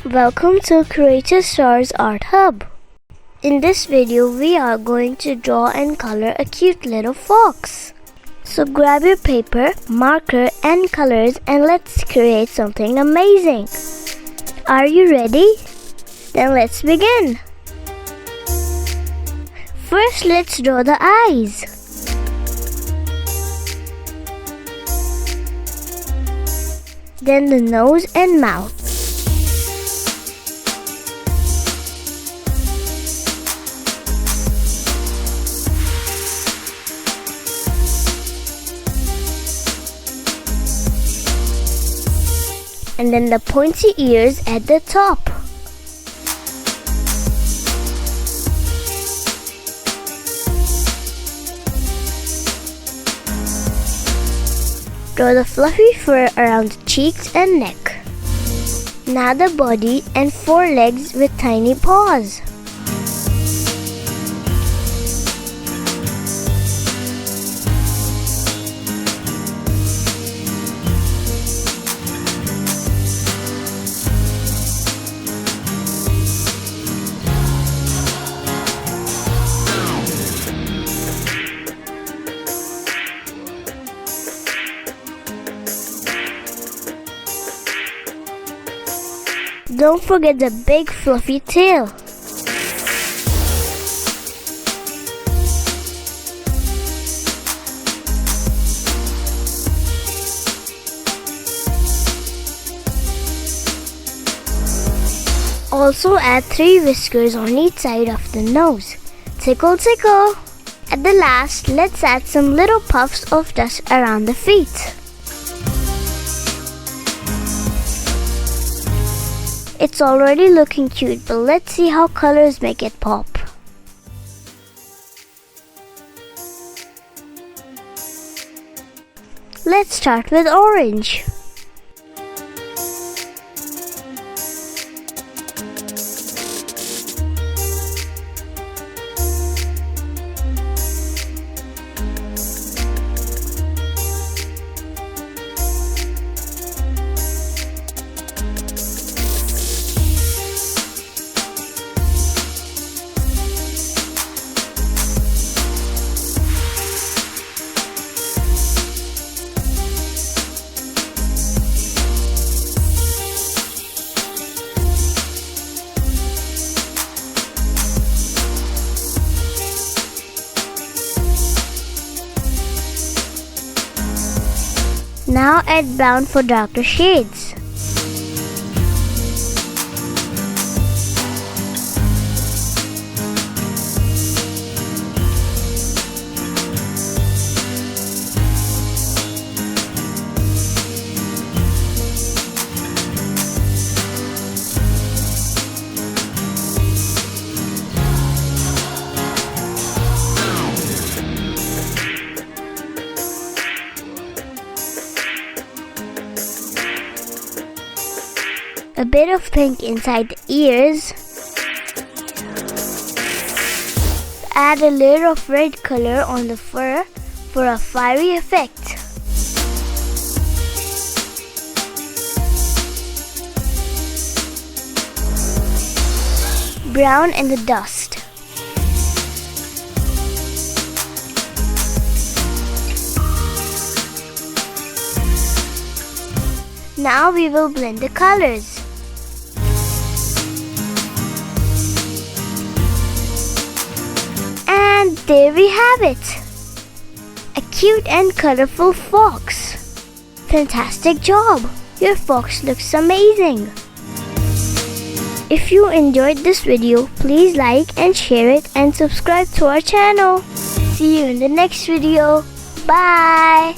Welcome to Creative Stars Art Hub. In this video, we are going to draw and color a cute little fox. So grab your paper, marker and colors and let's create something amazing. Are you ready? Then let's begin. First, let's draw the eyes. Then the nose and mouth. And then the pointy ears at the top. Draw the fluffy fur around the cheeks and neck. Now the body and 4 legs with tiny paws. Don't forget the big fluffy tail. Also add 3 whiskers on each side of the nose. Tickle tickle! At the last, let's add some little puffs of dust around the feet. It's already looking cute, but let's see how colors make it pop. Let's start with orange. Now add brown for darker shades. A bit of pink inside the ears. Add a layer of red color on the fur for a fiery effect. Brown in the dust. Now we will blend the colors. And there we have it! A cute and colorful fox. Fantastic job! Your fox looks amazing! If you enjoyed this video, please like and share it and subscribe to our channel. See you in the next video. Bye!